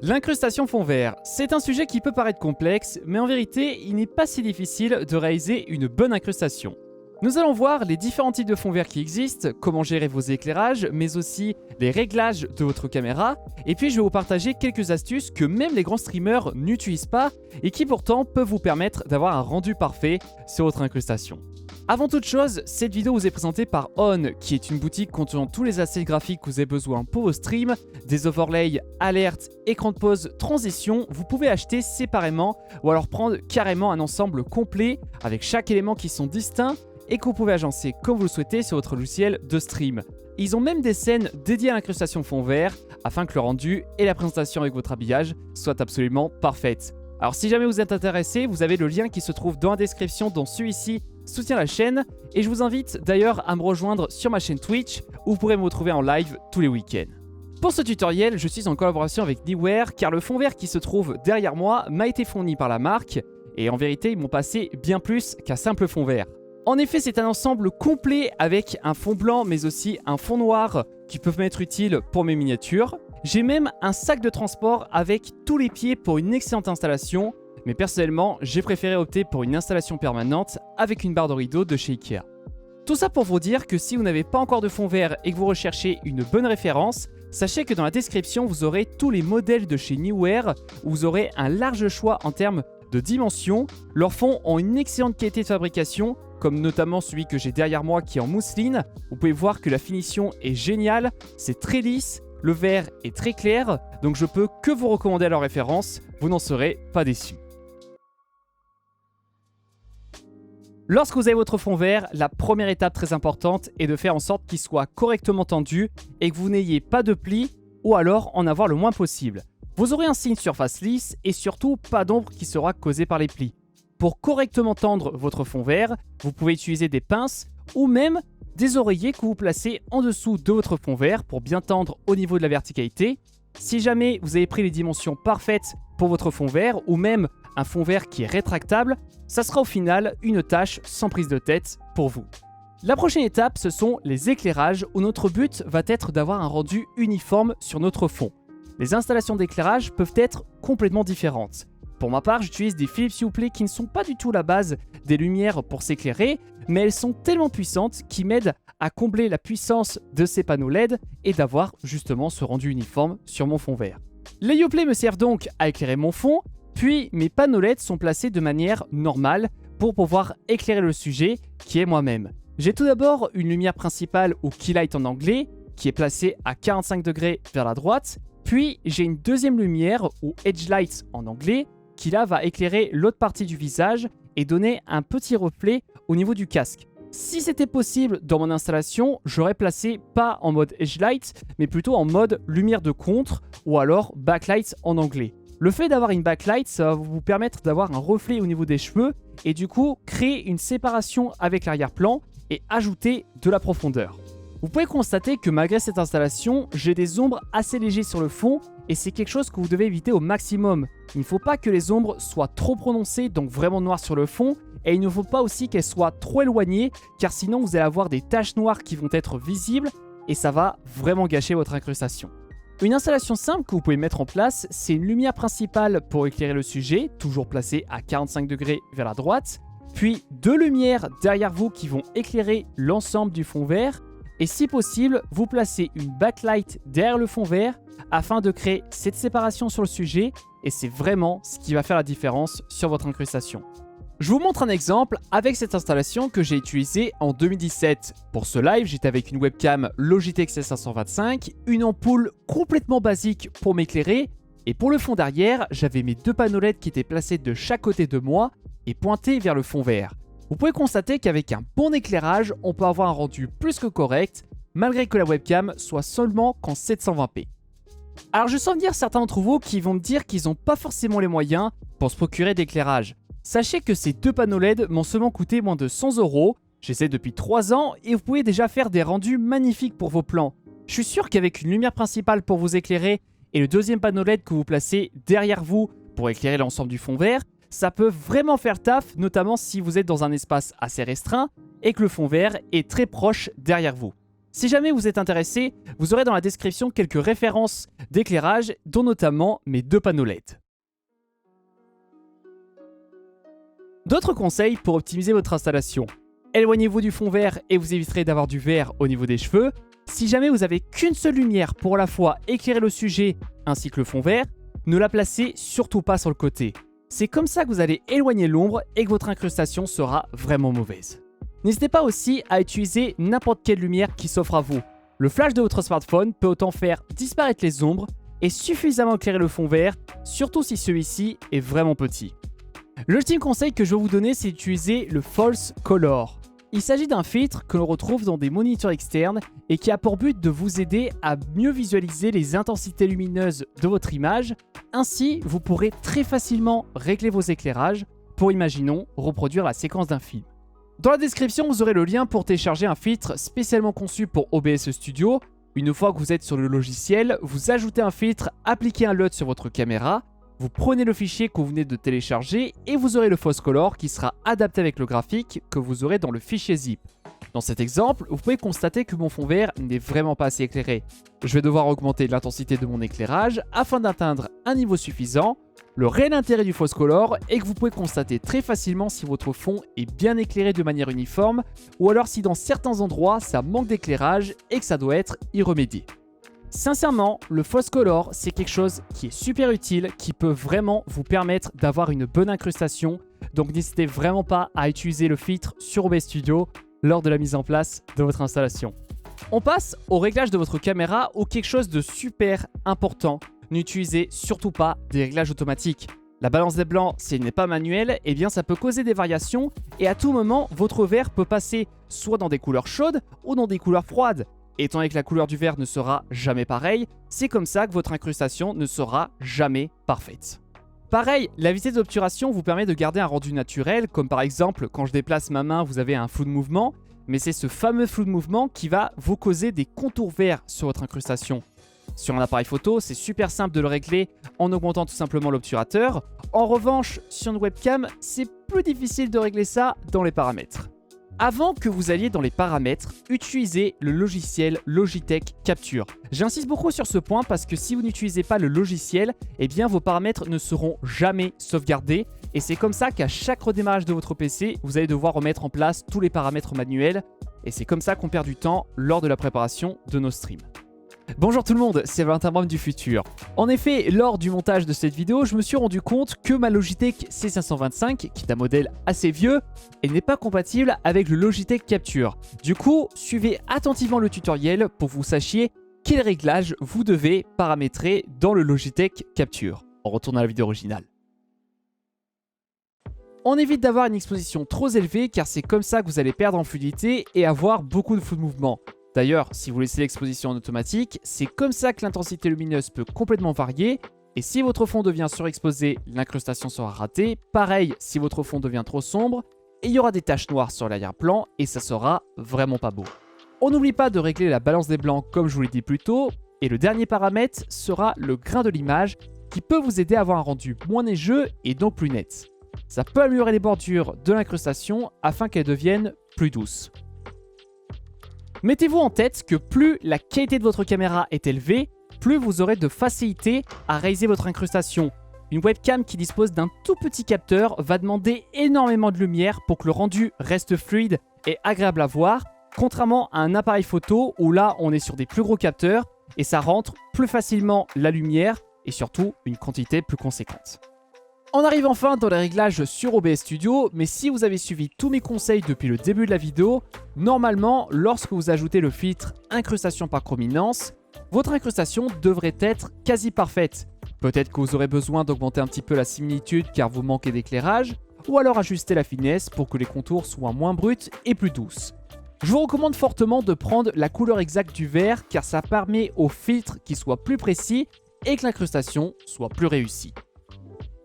L'incrustation fond vert, c'est un sujet qui peut paraître complexe, mais en vérité, il n'est pas si difficile de réaliser une bonne incrustation. Nous allons voir les différents types de fonds verts qui existent, comment gérer vos éclairages, mais aussi les réglages de votre caméra, et puis je vais vous partager quelques astuces que même les grands streamers n'utilisent pas et qui pourtant peuvent vous permettre d'avoir un rendu parfait sur votre incrustation. Avant toute chose, cette vidéo vous est présentée par On, qui est une boutique contenant tous les assets graphiques que vous avez besoin pour vos streams, des overlays, alertes, écran de pause, transition, vous pouvez acheter séparément ou alors prendre carrément un ensemble complet avec chaque élément qui sont distincts et que vous pouvez agencer comme vous le souhaitez sur votre logiciel de stream. Ils ont même des scènes dédiées à l'incrustation fond vert afin que le rendu et la présentation avec votre habillage soient absolument parfaites. Alors si jamais vous êtes intéressé, vous avez le lien qui se trouve dans la description dont celui-ci soutient la chaîne et je vous invite d'ailleurs à me rejoindre sur ma chaîne Twitch où vous pourrez me retrouver en live tous les week-ends. Pour ce tutoriel, je suis en collaboration avec Neewer car le fond vert qui se trouve derrière moi m'a été fourni par la marque et en vérité ils m'ont passé bien plus qu'un simple fond vert. En effet, c'est un ensemble complet avec un fond blanc mais aussi un fond noir qui peuvent m'être utiles pour mes miniatures. J'ai même un sac de transport avec tous les pieds pour une excellente installation, mais personnellement, j'ai préféré opter pour une installation permanente avec une barre de rideau de chez Ikea. Tout ça pour vous dire que si vous n'avez pas encore de fond vert et que vous recherchez une bonne référence, sachez que dans la description, vous aurez tous les modèles de chez Neewer où vous aurez un large choix en termes de dimensions. Leurs fonds ont une excellente qualité de fabrication, comme notamment celui que j'ai derrière moi qui est en mousseline. Vous pouvez voir que la finition est géniale, c'est très lisse, le vert est très clair, donc je peux que vous recommander leur référence, vous n'en serez pas déçus. Lorsque vous avez votre fond vert, la première étape très importante est de faire en sorte qu'il soit correctement tendu et que vous n'ayez pas de plis ou alors en avoir le moins possible. Vous aurez ainsi une surface lisse et surtout pas d'ombre qui sera causée par les plis. Pour correctement tendre votre fond vert, vous pouvez utiliser des pinces ou même des oreillers que vous placez en dessous de votre fond vert pour bien tendre au niveau de la verticalité. Si jamais vous avez pris les dimensions parfaites pour votre fond vert ou même un fond vert qui est rétractable, ça sera au final une tâche sans prise de tête pour vous. La prochaine étape, ce sont les éclairages où notre but va être d'avoir un rendu uniforme sur notre fond. Les installations d'éclairage peuvent être complètement différentes. Pour ma part, j'utilise des Philips Hue qui ne sont pas du tout la base des lumières pour s'éclairer, mais elles sont tellement puissantes qu'ils m'aident à combler la puissance de ces panneaux LED et d'avoir justement ce rendu uniforme sur mon fond vert. Les Hue me servent donc à éclairer mon fond, puis mes panneaux LED sont placés de manière normale pour pouvoir éclairer le sujet qui est moi-même. J'ai tout d'abord une lumière principale ou keylight en anglais qui est placée à 45 degrés vers la droite, puis j'ai une deuxième lumière ou edge light en anglais qui là va éclairer l'autre partie du visage et donner un petit reflet au niveau du casque. Si c'était possible dans mon installation, j'aurais placé pas en mode edge light, mais plutôt en mode lumière de contre ou alors backlight en anglais. Le fait d'avoir une backlight, ça va vous permettre d'avoir un reflet au niveau des cheveux et du coup créer une séparation avec l'arrière-plan et ajouter de la profondeur. Vous pouvez constater que malgré cette installation, j'ai des ombres assez légères sur le fond et c'est quelque chose que vous devez éviter au maximum. Il ne faut pas que les ombres soient trop prononcées, donc vraiment noires sur le fond, et il ne faut pas aussi qu'elles soient trop éloignées, car sinon vous allez avoir des taches noires qui vont être visibles et ça va vraiment gâcher votre incrustation. Une installation simple que vous pouvez mettre en place, c'est une lumière principale pour éclairer le sujet, toujours placée à 45 degrés vers la droite, puis deux lumières derrière vous qui vont éclairer l'ensemble du fond vert, et si possible, vous placez une backlight derrière le fond vert afin de créer cette séparation sur le sujet et c'est vraiment ce qui va faire la différence sur votre incrustation. Je vous montre un exemple avec cette installation que j'ai utilisée en 2017. Pour ce live, j'étais avec une webcam Logitech C525, une ampoule complètement basique pour m'éclairer et pour le fond derrière, j'avais mes deux panneaux LED qui étaient placés de chaque côté de moi et pointés vers le fond vert. Vous pouvez constater qu'avec un bon éclairage, on peut avoir un rendu plus que correct, malgré que la webcam soit seulement qu'en 720p. Alors je sens venir certains d'entre vous qui vont me dire qu'ils n'ont pas forcément les moyens pour se procurer d'éclairage. Sachez que ces deux panneaux LED m'ont seulement coûté moins de 100 €. J'essaie depuis 3 ans et vous pouvez déjà faire des rendus magnifiques pour vos plans. Je suis sûr qu'avec une lumière principale pour vous éclairer et le deuxième panneau LED que vous placez derrière vous pour éclairer l'ensemble du fond vert, ça peut vraiment faire taf, notamment si vous êtes dans un espace assez restreint et que le fond vert est très proche derrière vous. Si jamais vous êtes intéressé, vous aurez dans la description quelques références d'éclairage, dont notamment mes 2 panneaux LED. D'autres conseils pour optimiser votre installation. Éloignez-vous du fond vert et vous éviterez d'avoir du vert au niveau des cheveux. Si jamais vous n'avez qu'une seule lumière pour à la fois éclairer le sujet ainsi que le fond vert, ne la placez surtout pas sur le côté. C'est comme ça que vous allez éloigner l'ombre et que votre incrustation sera vraiment mauvaise. N'hésitez pas aussi à utiliser n'importe quelle lumière qui s'offre à vous. Le flash de votre smartphone peut autant faire disparaître les ombres et suffisamment éclairer le fond vert, surtout si celui-ci est vraiment petit. L'ultime conseil que je vais vous donner, c'est d'utiliser le False Color. Il s'agit d'un filtre que l'on retrouve dans des moniteurs externes et qui a pour but de vous aider à mieux visualiser les intensités lumineuses de votre image. Ainsi, vous pourrez très facilement régler vos éclairages pour, imaginons, reproduire la séquence d'un film. Dans la description, vous aurez le lien pour télécharger un filtre spécialement conçu pour OBS Studio. Une fois que vous êtes sur le logiciel, vous ajoutez un filtre, appliquez un LUT sur votre caméra, vous prenez le fichier que vous venez de télécharger et vous aurez le False Color qui sera adapté avec le graphique que vous aurez dans le fichier zip. Dans cet exemple, vous pouvez constater que mon fond vert n'est vraiment pas assez éclairé. Je vais devoir augmenter l'intensité de mon éclairage afin d'atteindre un niveau suffisant. Le réel intérêt du False Color est que vous pouvez constater très facilement si votre fond est bien éclairé de manière uniforme ou alors si dans certains endroits ça manque d'éclairage et que ça doit être y remédier. Sincèrement, le False Color, c'est quelque chose qui est super utile, qui peut vraiment vous permettre d'avoir une bonne incrustation. Donc n'hésitez vraiment pas à utiliser le filtre sur OBS Studio lors de la mise en place de votre installation. On passe au réglage de votre caméra ou quelque chose de super important. N'utilisez surtout pas des réglages automatiques. La balance des blancs, si elle n'est pas manuelle, eh bien ça peut causer des variations et à tout moment, votre verre peut passer soit dans des couleurs chaudes ou dans des couleurs froides. Étant donné que la couleur du verre ne sera jamais pareille, c'est comme ça que votre incrustation ne sera jamais parfaite. Pareil, la vitesse d'obturation vous permet de garder un rendu naturel, comme par exemple quand je déplace ma main, vous avez un flou de mouvement, mais c'est ce fameux flou de mouvement qui va vous causer des contours verts sur votre incrustation. Sur un appareil photo, c'est super simple de le régler en augmentant tout simplement l'obturateur. En revanche, sur une webcam, c'est plus difficile de régler ça dans les paramètres. Avant que vous alliez dans les paramètres, utilisez le logiciel Logitech Capture. J'insiste beaucoup sur ce point parce que si vous n'utilisez pas le logiciel, eh bien vos paramètres ne seront jamais sauvegardés et c'est comme ça qu'à chaque redémarrage de votre PC, vous allez devoir remettre en place tous les paramètres manuels et c'est comme ça qu'on perd du temps lors de la préparation de nos streams. Bonjour tout le monde, c'est Valentin Brome du futur. En effet, lors du montage de cette vidéo, je me suis rendu compte que ma Logitech C525, qui est un modèle assez vieux, elle n'est pas compatible avec le Logitech Capture. Du coup, suivez attentivement le tutoriel pour que vous sachiez quels réglages vous devez paramétrer dans le Logitech Capture. On retourne à la vidéo originale. On évite d'avoir une exposition trop élevée car c'est comme ça que vous allez perdre en fluidité et avoir beaucoup de flou de mouvement. D'ailleurs, si vous laissez l'exposition en automatique, c'est comme ça que l'intensité lumineuse peut complètement varier. Et si votre fond devient surexposé, l'incrustation sera ratée. Pareil, si votre fond devient trop sombre, il y aura des taches noires sur l'arrière-plan et ça sera vraiment pas beau. On n'oublie pas de régler la balance des blancs comme je vous l'ai dit plus tôt. Et le dernier paramètre sera le grain de l'image qui peut vous aider à avoir un rendu moins neigeux et donc plus net. Ça peut améliorer les bordures de l'incrustation afin qu'elles deviennent plus douces. Mettez-vous en tête que plus la qualité de votre caméra est élevée, plus vous aurez de facilité à réaliser votre incrustation. Une webcam qui dispose d'un tout petit capteur va demander énormément de lumière pour que le rendu reste fluide et agréable à voir, contrairement à un appareil photo où là on est sur des plus gros capteurs et ça rentre plus facilement la lumière et surtout une quantité plus conséquente. On arrive enfin dans les réglages sur OBS Studio, mais si vous avez suivi tous mes conseils depuis le début de la vidéo, normalement, lorsque vous ajoutez le filtre incrustation par chrominance, votre incrustation devrait être quasi parfaite. Peut-être que vous aurez besoin d'augmenter un petit peu la similitude car vous manquez d'éclairage, ou alors ajuster la finesse pour que les contours soient moins bruts et plus douces. Je vous recommande fortement de prendre la couleur exacte du vert car ça permet au filtre qu'il soit plus précis et que l'incrustation soit plus réussie.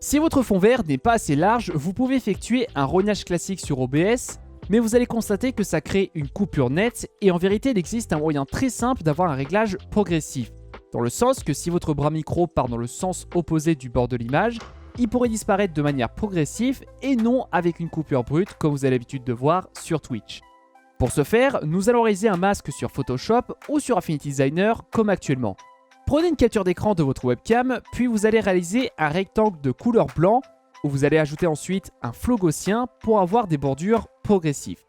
Si votre fond vert n'est pas assez large, vous pouvez effectuer un rognage classique sur OBS, mais vous allez constater que ça crée une coupure nette et en vérité il existe un moyen très simple d'avoir un réglage progressif. Dans le sens que si votre bras micro part dans le sens opposé du bord de l'image, il pourrait disparaître de manière progressive et non avec une coupure brute comme vous avez l'habitude de voir sur Twitch. Pour ce faire, nous allons réaliser un masque sur Photoshop ou sur Affinity Designer comme actuellement. Prenez une capture d'écran de votre webcam, puis vous allez réaliser un rectangle de couleur blanc où vous allez ajouter ensuite un flow gaussien pour avoir des bordures progressives.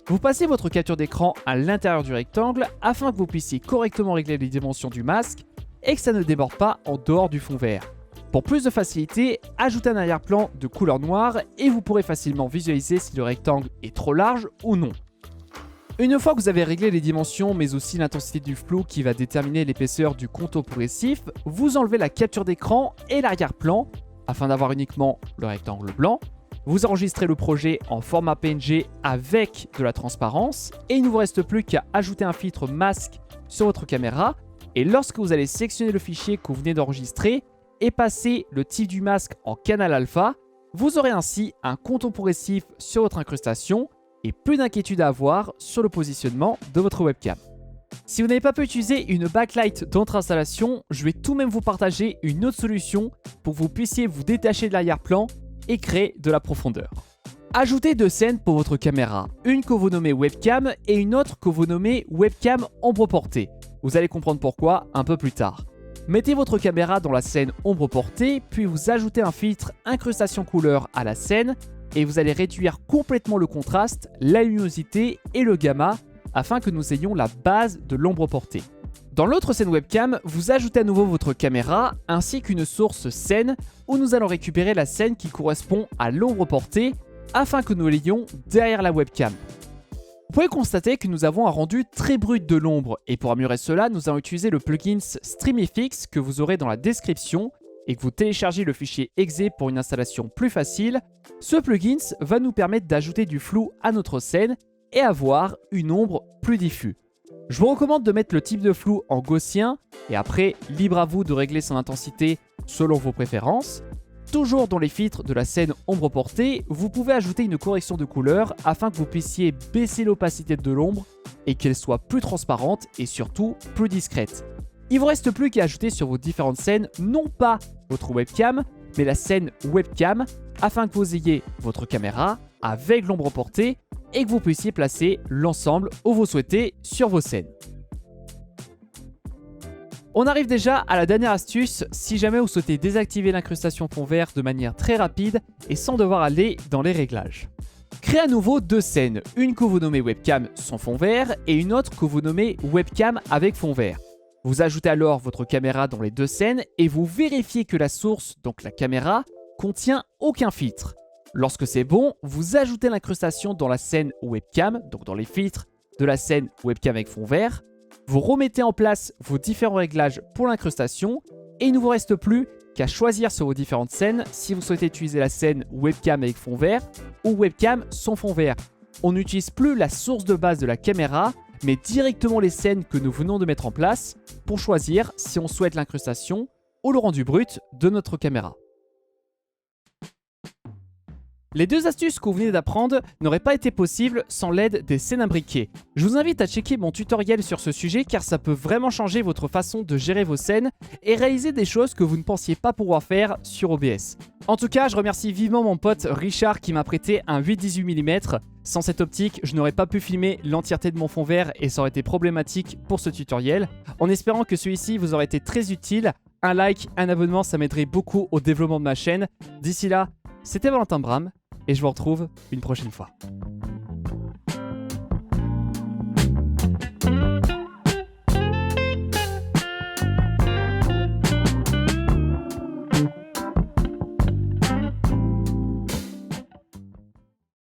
Vous passez votre capture d'écran à l'intérieur du rectangle afin que vous puissiez correctement régler les dimensions du masque et que ça ne déborde pas en dehors du fond vert. Pour plus de facilité, ajoutez un arrière-plan de couleur noire et vous pourrez facilement visualiser si le rectangle est trop large ou non. Une fois que vous avez réglé les dimensions mais aussi l'intensité du flou qui va déterminer l'épaisseur du contour progressif, vous enlevez la capture d'écran et l'arrière-plan afin d'avoir uniquement le rectangle blanc. Vous enregistrez le projet en format PNG avec de la transparence et il ne vous reste plus qu'à ajouter un filtre masque sur votre caméra et lorsque vous allez sélectionner le fichier que vous venez d'enregistrer et passer le type du masque en canal alpha, vous aurez ainsi un contour progressif sur votre incrustation et plus d'inquiétude à avoir sur le positionnement de votre webcam. Si vous n'avez pas pu utiliser une backlight dans votre installation, je vais tout de même vous partager une autre solution pour que vous puissiez vous détacher de l'arrière-plan et créer de la profondeur. Ajoutez deux scènes pour votre caméra, une que vous nommez webcam et une autre que vous nommez webcam ombre portée. Vous allez comprendre pourquoi un peu plus tard. Mettez votre caméra dans la scène ombre portée, puis vous ajoutez un filtre incrustation couleur à la scène et vous allez réduire complètement le contraste, la luminosité et le gamma afin que nous ayons la base de l'ombre portée. Dans l'autre scène webcam, vous ajoutez à nouveau votre caméra ainsi qu'une source scène où nous allons récupérer la scène qui correspond à l'ombre portée afin que nous l'ayons derrière la webcam. Vous pouvez constater que nous avons un rendu très brut de l'ombre et pour améliorer cela, nous allons utiliser le plugin StreamFX que vous aurez dans la description et que vous téléchargez le fichier exe pour une installation plus facile. Ce plugin va nous permettre d'ajouter du flou à notre scène et avoir une ombre plus diffuse. Je vous recommande de mettre le type de flou en gaussien et après, libre à vous de régler son intensité selon vos préférences. Toujours dans les filtres de la scène ombre portée, vous pouvez ajouter une correction de couleur afin que vous puissiez baisser l'opacité de l'ombre et qu'elle soit plus transparente et surtout plus discrète. Il ne vous reste plus qu'à ajouter sur vos différentes scènes non pas votre webcam, mais la scène webcam afin que vous ayez votre caméra avec l'ombre portée et que vous puissiez placer l'ensemble où vous souhaitez sur vos scènes. On arrive déjà à la dernière astuce si jamais vous souhaitez désactiver l'incrustation fond vert de manière très rapide et sans devoir aller dans les réglages. Créez à nouveau deux scènes, une que vous nommez webcam sans fond vert et une autre que vous nommez webcam avec fond vert. Vous ajoutez alors votre caméra dans les deux scènes et vous vérifiez que la source, donc la caméra, contient aucun filtre. Lorsque c'est bon, vous ajoutez l'incrustation dans la scène webcam, donc dans les filtres de la scène webcam avec fond vert. Vous remettez en place vos différents réglages pour l'incrustation et il ne vous reste plus qu'à choisir sur vos différentes scènes si vous souhaitez utiliser la scène webcam avec fond vert ou webcam sans fond vert. On n'utilise plus la source de base de la caméra, mais directement les scènes que nous venons de mettre en place pour choisir si on souhaite l'incrustation ou le rendu brut de notre caméra. Les deux astuces que vous venez d'apprendre n'auraient pas été possibles sans l'aide des scènes imbriquées. Je vous invite à checker mon tutoriel sur ce sujet car ça peut vraiment changer votre façon de gérer vos scènes et réaliser des choses que vous ne pensiez pas pouvoir faire sur OBS. En tout cas, je remercie vivement mon pote Richard qui m'a prêté un 8-18 mm. Sans cette optique, je n'aurais pas pu filmer l'entièreté de mon fond vert et ça aurait été problématique pour ce tutoriel. En espérant que celui-ci vous aurait été très utile, un like, un abonnement, ça m'aiderait beaucoup au développement de ma chaîne. D'ici là, c'était Valentin Bram et je vous retrouve une prochaine fois.